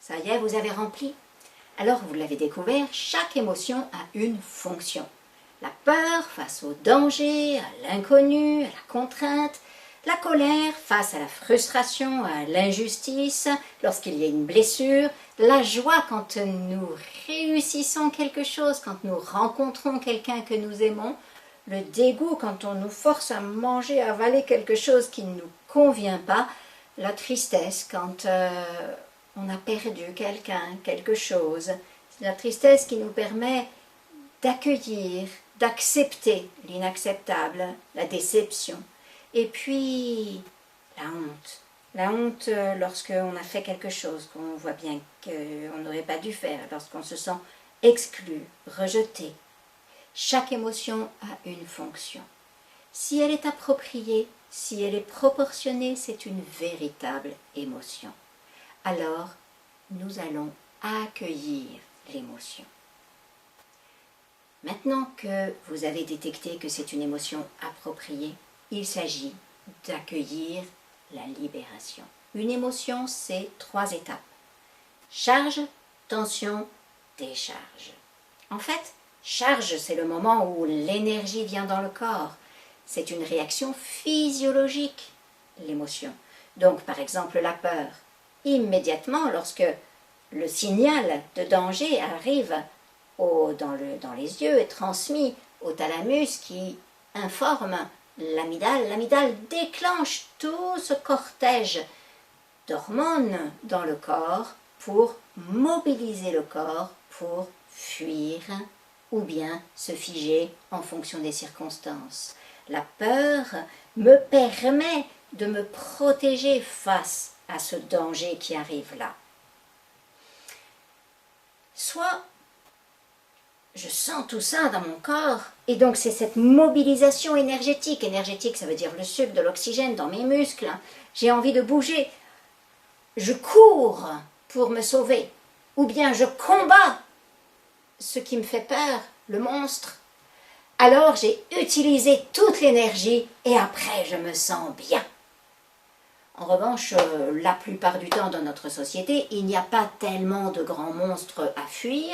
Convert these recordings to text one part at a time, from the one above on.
Ça y est, vous avez rempli. Alors, vous l'avez découvert, chaque émotion a une fonction. La peur face au danger, à l'inconnu, à la contrainte. La colère face à la frustration, à l'injustice, lorsqu'il y a une blessure. La joie quand nous réussissons quelque chose, quand nous rencontrons quelqu'un que nous aimons. Le dégoût quand on nous force à manger, à avaler quelque chose qui ne nous convient pas. La tristesse quand on a perdu quelqu'un, quelque chose. C'est la tristesse qui nous permet d'accueillir, d'accepter l'inacceptable, la déception. Et puis, la honte. La honte lorsqu'on a fait quelque chose qu'on voit bien qu'on n'aurait pas dû faire, lorsqu'on se sent exclu, rejeté. Chaque émotion a une fonction. Si elle est appropriée, si elle est proportionnée, c'est une véritable émotion. Alors, nous allons accueillir l'émotion. Maintenant que vous avez détecté que c'est une émotion appropriée, il s'agit d'accueillir la libération. Une émotion, c'est 3 étapes. Charge, tension, décharge. En fait, charge, c'est le moment où l'énergie vient dans le corps. C'est une réaction physiologique, l'émotion. Donc, par exemple, la peur. Immédiatement, lorsque le signal de danger arrive dans les yeux, est transmis au thalamus qui informe l'amygdale. L'amygdale déclenche tout ce cortège d'hormones dans le corps pour mobiliser le corps pour fuir ou bien se figer en fonction des circonstances. La peur me permet de me protéger face à ce danger qui arrive là. Soit je sens tout ça dans mon corps, et donc c'est cette mobilisation énergétique. Énergétique, ça veut dire le sucre, de l'oxygène dans mes muscles. J'ai envie de bouger. Je cours pour me sauver, ou bien je combats ce qui me fait peur, le monstre. Alors j'ai utilisé toute l'énergie et après je me sens bien. En revanche, la plupart du temps dans notre société, il n'y a pas tellement de grands monstres à fuir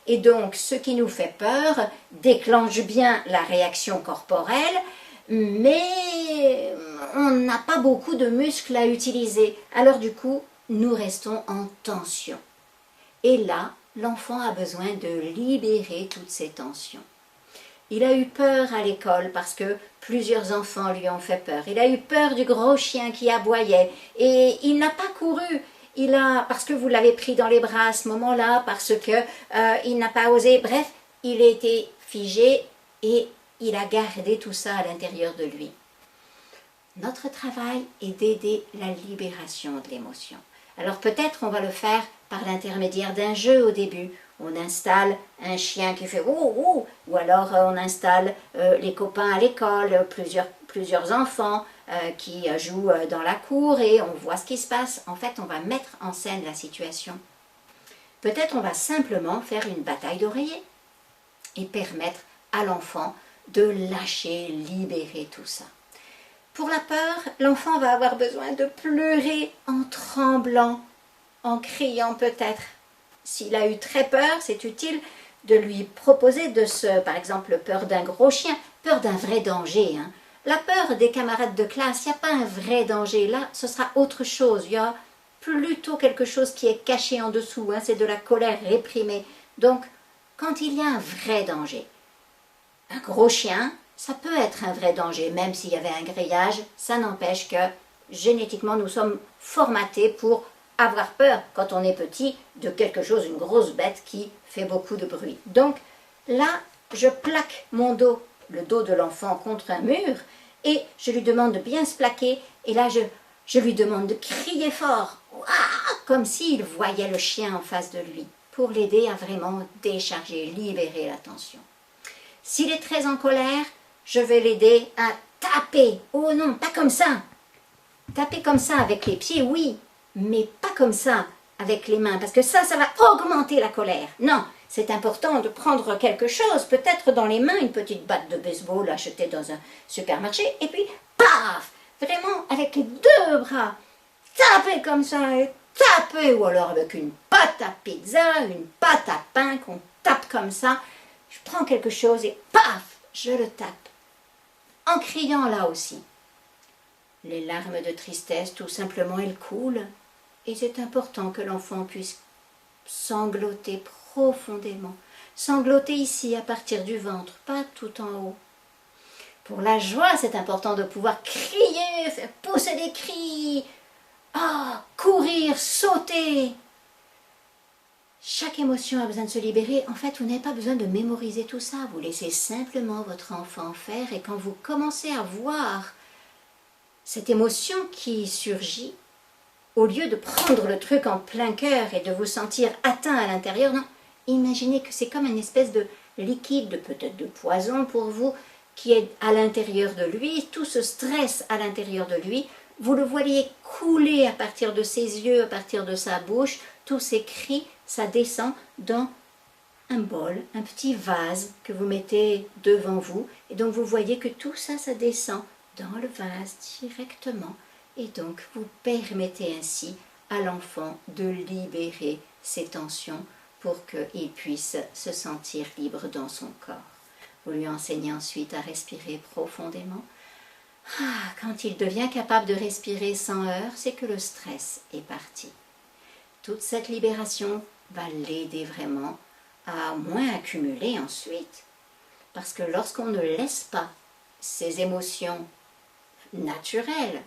et donc ce qui nous fait peur déclenche bien la réaction corporelle, mais on n'a pas beaucoup de muscles à utiliser. Alors du coup, nous restons en tension. Et là, l'enfant a besoin de libérer toutes ces tensions. Il a eu peur à l'école parce que plusieurs enfants lui ont fait peur. Il a eu peur du gros chien qui aboyait et il n'a pas couru. Parce que vous l'avez pris dans les bras à ce moment-là, parce que il n'a pas osé. Bref, il a été figé et il a gardé tout ça à l'intérieur de lui. Notre travail est d'aider la libération de l'émotion. Alors peut-être on va le faire par l'intermédiaire d'un jeu au début. On installe un chien qui fait « ouh, ouh » ou alors on installe les copains à l'école, plusieurs enfants qui jouent dans la cour et on voit ce qui se passe. En fait, on va mettre en scène la situation. Peut-être on va simplement faire une bataille d'oreiller et permettre à l'enfant de lâcher, libérer tout ça. Pour la peur, l'enfant va avoir besoin de pleurer en tremblant, en criant peut-être. S'il a eu très peur, c'est utile de lui proposer par exemple, peur d'un gros chien, peur d'un vrai danger. La peur des camarades de classe, il n'y a pas un vrai danger. Là, ce sera autre chose. Il y a plutôt quelque chose qui est caché en dessous. C'est de la colère réprimée. Donc, quand il y a un vrai danger, un gros chien, ça peut être un vrai danger. Même s'il y avait un grillage, ça n'empêche que génétiquement, nous sommes formatés pour avoir peur, quand on est petit, de quelque chose, une grosse bête qui fait beaucoup de bruit. Donc, là, je plaque mon dos, le dos de l'enfant contre un mur, et je lui demande de bien se plaquer, et là, je lui demande de crier fort, comme s'il voyait le chien en face de lui, pour l'aider à vraiment décharger, libérer la tension. S'il est très en colère, je vais l'aider à taper. Oh non, pas comme ça. Taper comme ça avec les pieds, oui, mais pas comme ça, avec les mains, parce que ça va augmenter la colère. Non, c'est important de prendre quelque chose, peut-être dans les mains, une petite batte de baseball achetée dans un supermarché, et puis, paf, vraiment avec les 2 bras, taper comme ça, et taper, ou alors avec une palle pâte à pizza, une pâte à pain qu'on tape comme ça. Je prends quelque chose et paf, je le tape. En criant là aussi. Les larmes de tristesse, tout simplement, elles coulent. Et c'est important que l'enfant puisse sangloter profondément. Sangloter ici, à partir du ventre, pas tout en haut. Pour la joie, c'est important de pouvoir crier, faire pousser des cris. Ah, courir, sauter. Chaque émotion a besoin de se libérer. En fait, vous n'avez pas besoin de mémoriser tout ça. Vous laissez simplement votre enfant faire. Et quand vous commencez à voir cette émotion qui surgit, au lieu de prendre le truc en plein cœur et de vous sentir atteint à l'intérieur, non, imaginez que c'est comme une espèce de liquide, peut-être de poison pour vous, qui est à l'intérieur de lui, tout ce stress à l'intérieur de lui, vous le voyez couler à partir de ses yeux, à partir de sa bouche, tous ces cris, ça descend dans un bol, un petit vase que vous mettez devant vous, et donc vous voyez que tout ça, ça descend dans le vase directement, et donc vous permettez ainsi à l'enfant de libérer ses tensions pour qu'il puisse se sentir libre dans son corps. Vous lui enseignez ensuite à respirer profondément. Quand il devient capable de respirer sans heurts, c'est que le stress est parti. Toute cette libération va l'aider vraiment à moins accumuler ensuite. Parce que lorsqu'on ne laisse pas ces émotions naturelles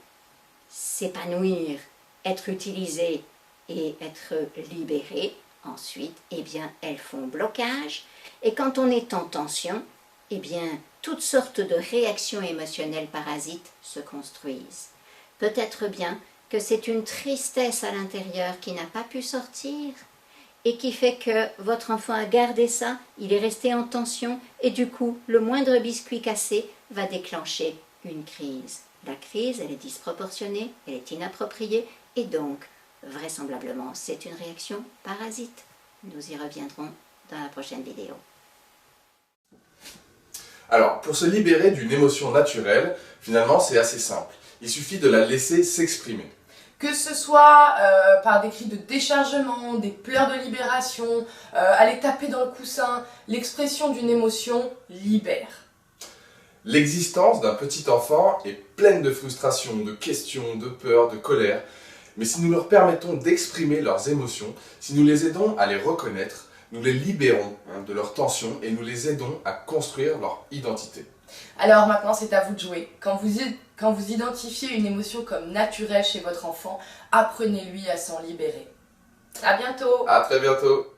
s'épanouir, être utilisées et être libérées, ensuite, eh bien, elles font blocage. Et quand on est en tension, eh bien, toutes sortes de réactions émotionnelles parasites se construisent. Peut-être bien que c'est une tristesse à l'intérieur qui n'a pas pu sortir et qui fait que votre enfant a gardé ça, il est resté en tension et du coup, le moindre biscuit cassé va déclencher une crise. La crise, elle est disproportionnée, elle est inappropriée et donc, vraisemblablement, c'est une réaction parasite. Nous y reviendrons dans la prochaine vidéo. Alors, pour se libérer d'une émotion naturelle, finalement, c'est assez simple. Il suffit de la laisser s'exprimer. Que ce soit par des cris de déchargement, des pleurs de libération, aller taper dans le coussin, l'expression d'une émotion libère. L'existence d'un petit enfant est pleine de frustration, de questions, de peur, de colère. Mais si nous leur permettons d'exprimer leurs émotions, si nous les aidons à les reconnaître, nous les libérons de leurs tensions et nous les aidons à construire leur identité. Alors maintenant, c'est à vous de jouer. Quand vous identifiez une émotion comme naturelle chez votre enfant, apprenez-lui à s'en libérer. À bientôt! À très bientôt!